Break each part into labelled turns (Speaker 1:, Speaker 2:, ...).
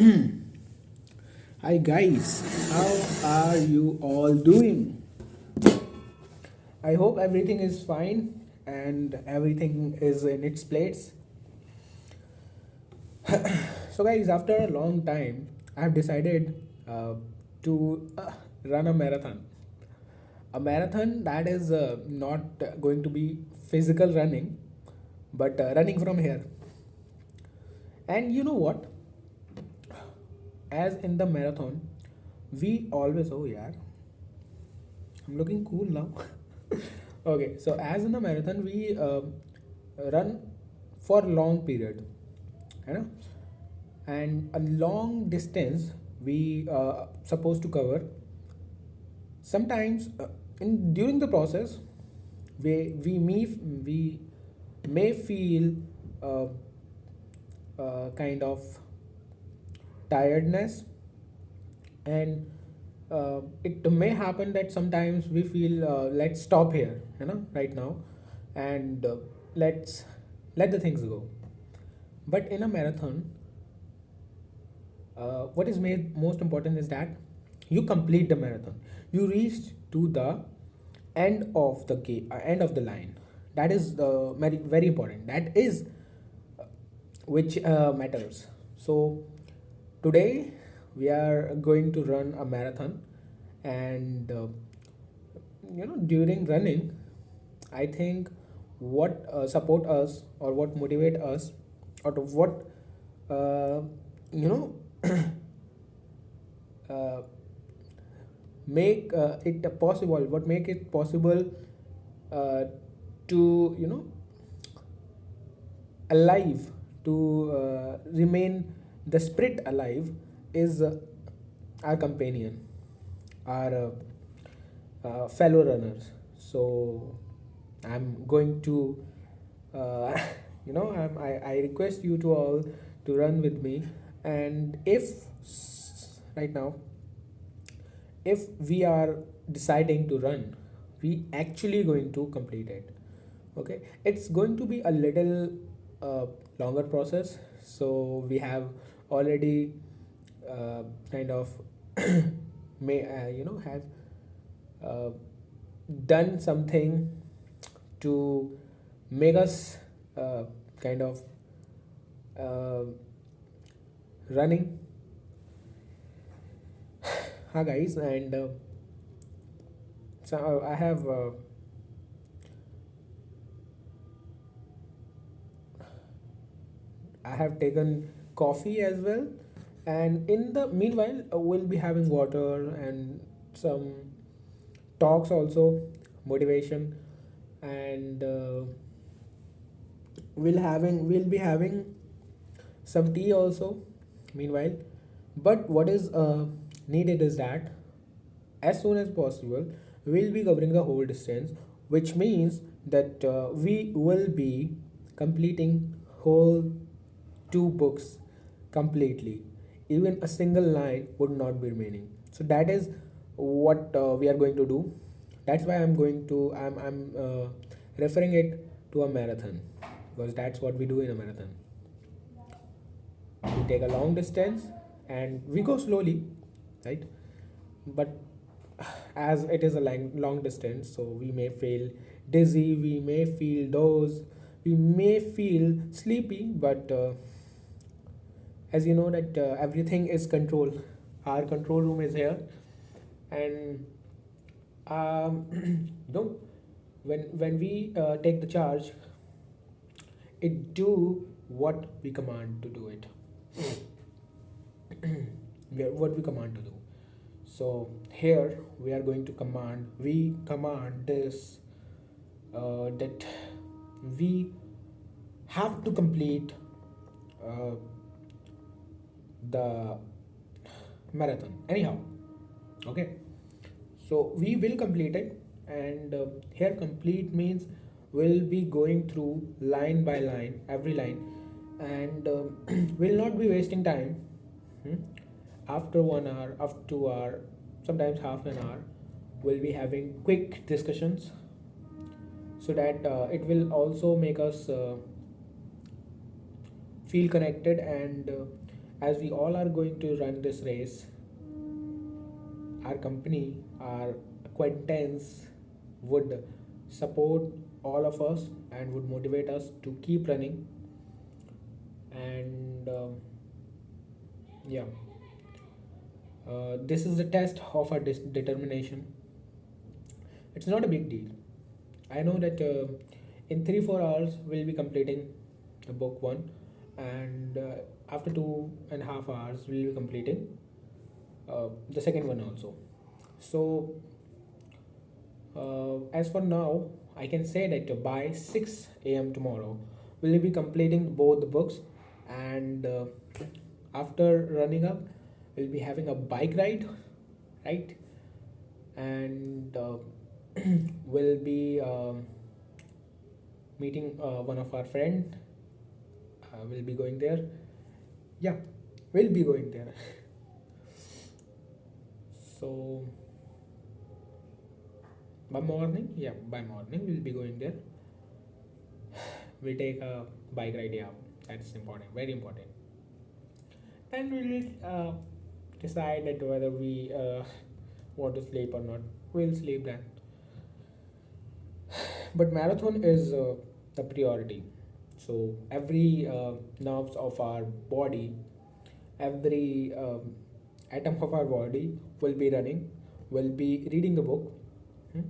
Speaker 1: Hi guys, how are you all doing? I hope everything is fine and everything is in its place. So, guys, after a long time, I have decided to run a marathon. A marathon that is not going to be physical running, but running from here. And you know what? As in the marathon, we always, oh yeah, I'm looking cool now. Okay, so as in the marathon, we run for long period, you know, and a long distance we supposed to cover. Sometimes, in during the process, we may feel uh, kind of tiredness, and it may happen that sometimes we feel let's stop here, right now, and let's let the things go. But in a marathon, what is made most important is that you complete the marathon. You reach to the end of the line. That is the very important. That is which matters. So today we are going to run a marathon, and during running, I think what support us or what motivate us or to what uh, you know uh, make it possible, what make it possible uh, to alive, to remain the spirit alive, is our companion, our fellow runners. So I'm going to I request you to all to run with me. And if right now, if we are deciding to run, we actually going to complete it. Okay, it's going to be a little uh, longer process. So we have already kind of may have uh, done something to make us kind of uh, running. Hi guys, and so I have taken coffee as well, and in the meanwhile, we'll be having water and some talks also, motivation, and we'll be having some tea also. Meanwhile, but what is needed is that as soon as possible we'll be covering the whole distance, which means that we will be completing whole two books completely. Even a single line would not be remaining. So that is what we are going to do. That's why I'm referring it to a marathon, because that's what we do in a marathon. We take a long distance and we go slowly, right? But as it is a long distance, so we may feel dizzy, we may feel dose, we may feel sleepy, but as you know that everything is control. Our control room is here, and you know when we take the charge, it do what we command to do it. What we command to do. So here we command this, that we have to complete uh, the marathon anyhow. Okay, so we will complete it, and here complete means we'll be going through line by line, every line, and will not be wasting time. Hmm? After 1 hour, after 2 hour, sometimes half an hour, we'll be having quick discussions, so that it will also make us feel connected, and as we all are going to run this race, our company, our acquaintance would support all of us and would motivate us to keep running. And yeah, this is the test of our determination. It's not a big deal. I know that in 3-4 hours we'll be completing the book one, and after 2.5 hours we'll be completing the second one also. So as for now, I can say that by 6 a.m. tomorrow we'll be completing both the books, and after running up, we'll be having a bike ride, right? And we'll be meeting one of our friend. We'll be going there. Yeah, we'll be going there. So by morning we'll be going there. We'll take a bike ride. Yeah, that's important, very important. And we'll decide that whether we want to sleep or not. We'll sleep then. But marathon is the priority. So every nerves of our body, every atom of our body will be running, will be reading the book, hmm,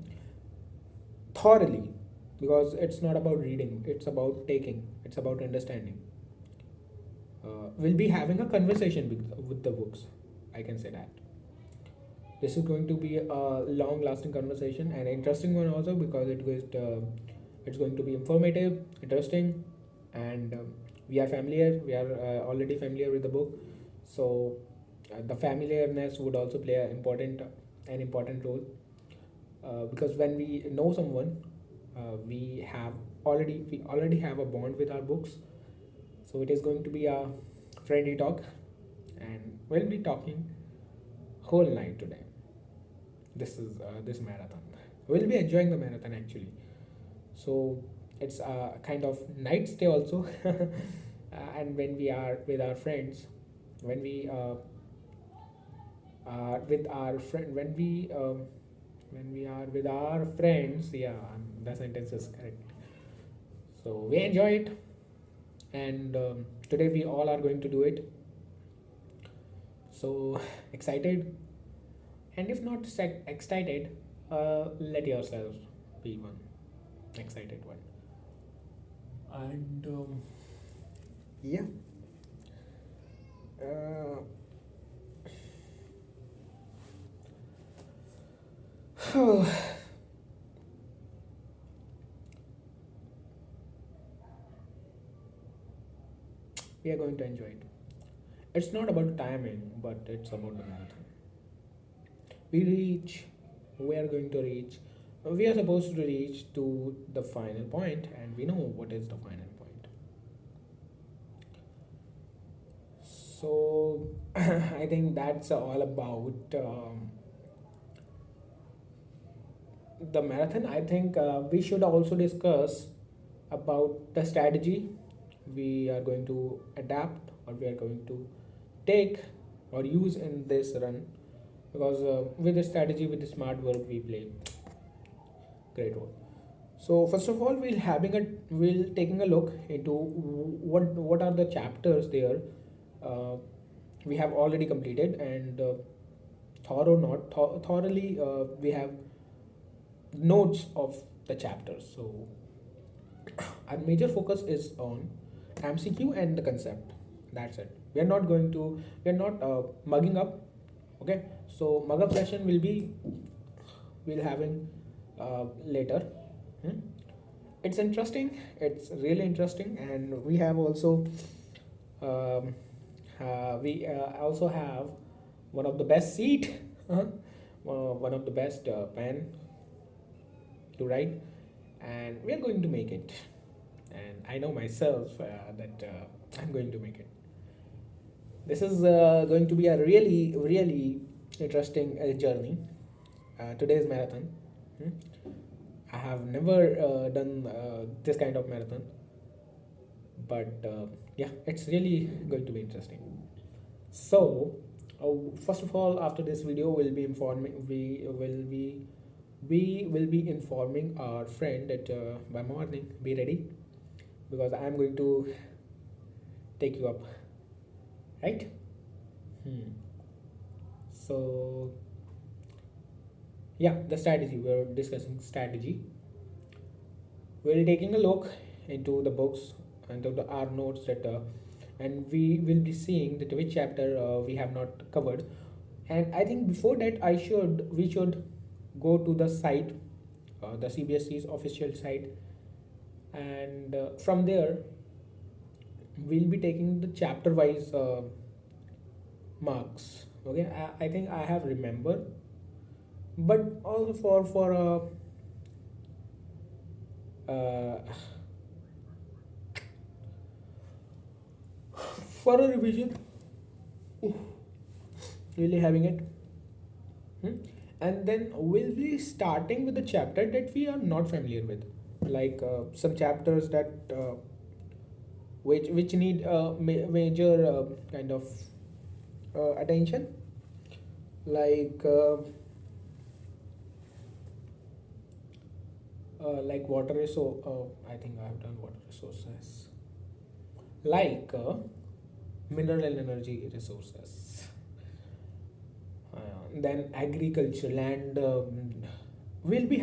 Speaker 1: thoroughly, because it's not about reading, it's about taking, it's about understanding. We'll be having a conversation with the books. I can say that this is going to be a long lasting conversation and interesting one also, because it's going to be informative, interesting, and we are familiar, we are already familiar with the book. So the familiarness would also play an important role, because when we know someone, we already have a bond with our books. So it is going to be a friendly talk, and we'll be talking whole night today. This marathon, we'll be enjoying the marathon actually. So it's a kind of night stay also. And when we are with our friends, when we are with our friend when we are with our friends, yeah, the sentence is correct. So we enjoy it, and today we all are going to do it. So excited, and if not excited, let yourself be one excited one. And yeah, uh, we are going to enjoy it. It's not about timing, but it's about the marathon. We reach, we are going to reach, we are supposed to reach to the final point, and we know what is the final point. So I think that's all about the marathon. I think we should also discuss about the strategy we are going to adapt, or we are going to take or use in this run, because with the strategy, with the smart work, we play great role. So first of all, we'll taking a look into what are the chapters there uh, we have already completed, and thorough not thoroughly we have notes of the chapters. So our major focus is on MCQ and the concept. That's it. We are not mugging up. Okay. So mug up session we'll having later. Hmm? It's interesting. It's really interesting, and we also have one of the best seat, one of the best pen to write, and we are going to make it. And I know myself that I'm going to make it. This is going to be a really, really interesting journey. Today's marathon. Hmm? I have never done this kind of marathon, but yeah, it's really going to be interesting. So, first of all, after this video, we will be informing our friend that by morning, be ready because I am going to take you up, right? Hmm. So, yeah, the strategy. We're discussing strategy. We're taking a look into the books and the our notes that, and we will be seeing that which chapter we have not covered. And I think before that, we should go to the site, the CBSE's official site, and from there we'll be taking the chapter wise marks. Okay, I think I have remembered, but also for a revision, really having it. Hmm? And then we'll be starting with the chapter that we are not familiar with, like some chapters that which need major kind of attention, like like water resource. I think I have done water resources, like mineral and energy resources. Then agriculture land. We'll be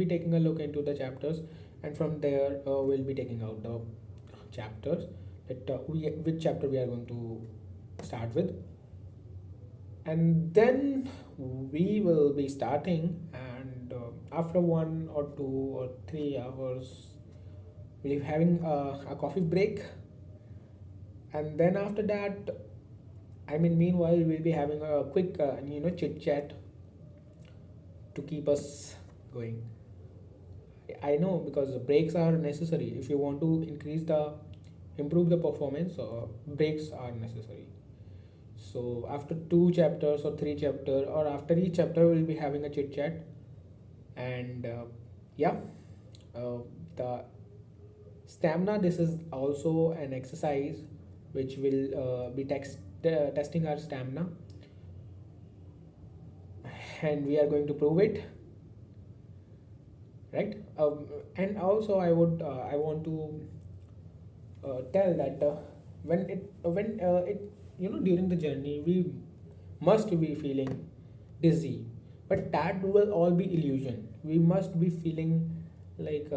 Speaker 1: taking a look into the chapters, and from there we'll be taking out the chapters that which chapter we are going to start with, and then we will be starting. And after 1 or 2 or 3 hours, we'll be having a coffee break, and then after that, I mean, meanwhile, we'll be having a quick, chit chat to keep us going. I know because breaks are necessary if you want to improve the performance. Breaks are necessary. So after 2 chapters or 3 chapters, or after each chapter, we'll be having a chit chat, and yeah, the stamina. This is also an exercise which will be testing our stamina, and we are going to prove it, right? And also, I want to tell that when it during the journey we must be feeling dizzy, but that will all be illusion. We must be feeling like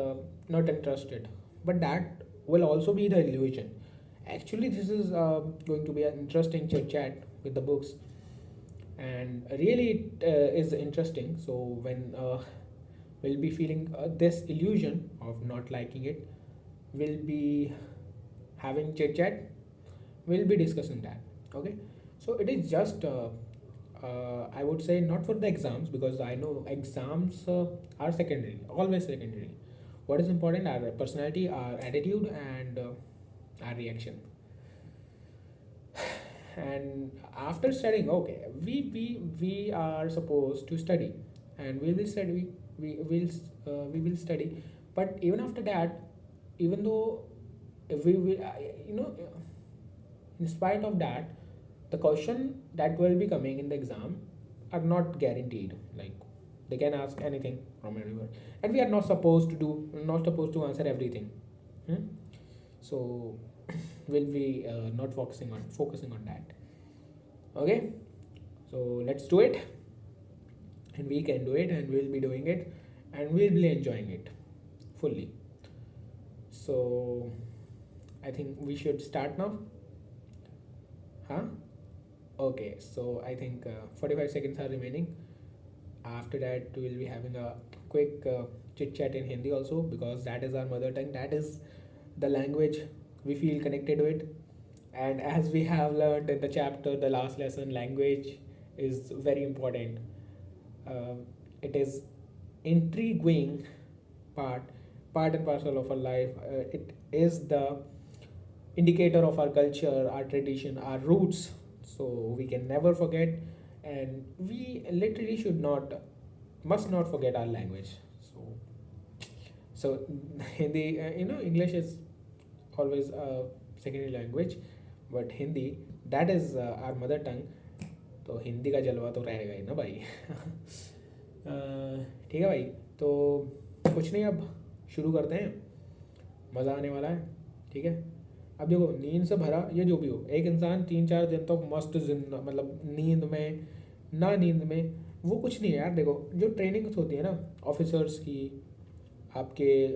Speaker 1: not interested, but that will also be the illusion. Actually, this is going to be an interesting chit chat with the books, and really it is interesting. So when we'll be feeling this illusion of not liking it, we'll be having chit chat, we'll be discussing that. Okay, so it is just I would say not for the exams, because I know exams are secondary, always secondary. What is important, our personality, our attitude, and our reaction. And after studying, okay, we are supposed to study, and we will study. But even after that, even though if we will in spite of that, the question that will be coming in the exam are not guaranteed. Like, they can ask anything from everywhere, and we are not supposed to answer everything. Hmm? So we'll be not focusing on that. Okay, so let's do it, and we can do it, and we'll be doing it, and we'll be enjoying it fully. So I think we should start now, huh? Okay, so I think 45 seconds are remaining. After that, we'll be having a quick chit chat in Hindi also, because that is our mother tongue. That is the language we feel connected with. And as we have learned in the chapter, the last lesson, language is very important. It is intriguing part, part and parcel of our life. It is the indicator of our culture, our tradition, our roots. So we can never forget, and we literally must not forget our language. So Hindi, English is always a secondary language, but Hindi, that is our mother tongue. तो हिंदी का जलवा तो रहेगा ही ना भाई। ठीक है भाई, तो कुछ नहीं, अब शुरू करते हैं, मज़ा आने वाला है। ठीक है, अब देखो, नींद से भरा ये जो भी हो, एक इंसान 3-4 दिन तक मस्त जिंदा, मतलब नींद में ना नींद में, वो कुछ नहीं है यार। देखो, जो ट्रेनिंग्स होती है ना ऑफिसर्स की, आपके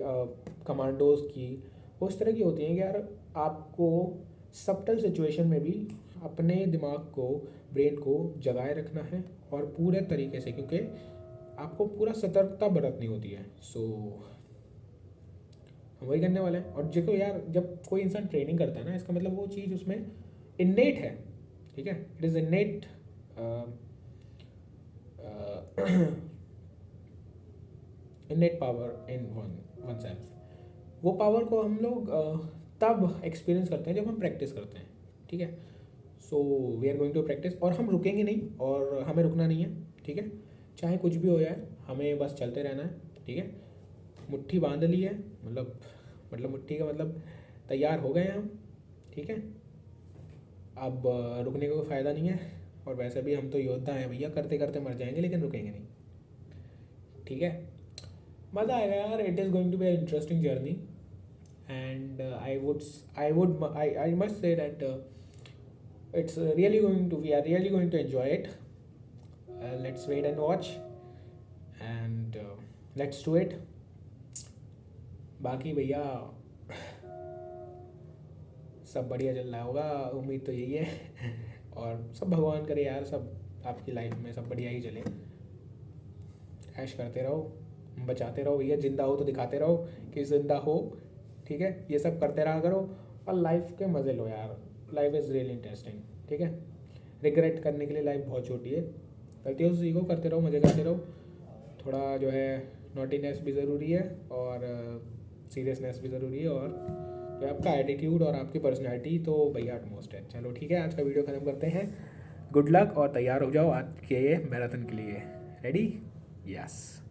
Speaker 1: कमांडोज की, वो इस तरह की होती हैं कि यार आपको सब्टल सिचुएशन में भी अपने दिमाग को, ब्रेन को जगाए रखना है, और पूरे तरीके से, क्योंकि आपको पूरा सतर्कता बरतनी होती है। सो हम वही करने वाले हैं। और देखो यार, जब कोई इंसान ट्रेनिंग करता है ना, इसका मतलब वो चीज़ उसमें इन्नेट है। ठीक है, it is innate innate power in one self. वो पावर को हम लोग तब एक्सपीरियंस करते हैं जब हम प्रैक्टिस करते हैं। ठीक है, so we are going to practice, और हम रुकेंगे नहीं, और हमें रुकना नहीं है। ठीक है, चाहे कुछ भी हो जाए, हमें बस चलते रहना है। ठीक है, मुट्ठी बांध ली है, मतलब मुट्ठी का मतलब तैयार हो गए हैं हम। ठीक है, अब रुकने का कोई फ़ायदा नहीं है, और वैसे भी हम तो योद्धा हैं भैया, करते करते मर जाएंगे लेकिन रुकेंगे नहीं। ठीक है, मज़ा आएगा यार, it is going to be interesting journey, and I must say that it's really going to we are really going to enjoy it. Let's wait and watch, and let's do it. बाकी भैया सब बढ़िया चल रहा होगा, उम्मीद तो यही है। और सब भगवान करे यार, सब आपकी लाइफ में सब बढ़िया ही चले, ऐश करते रहो, बचाते रहो भैया, जिंदा हो तो दिखाते रहो कि जिंदा हो। ठीक है, ये सब करते रहा करो, और लाइफ के मज़े लो यार, लाइफ इज़ रियली इंटरेस्टिंग। ठीक है, रिग्रेट करने के लिए लाइफ बहुत छोटी है, गलतियों से सीखो, करते रहो, मज़े करते रहो। थोड़ा जो है नॉटीनेस भी ज़रूरी है, और सीरियसनेस भी ज़रूरी है, और जो आपका एटीट्यूड और आपकी पर्सनैलिटी तो भैया एटमोस्ट है। चलो ठीक है, आज का वीडियो ख़त्म करते हैं। गुड लक, और तैयार हो जाओ आज के मैराथन के लिए। रेडी? यस।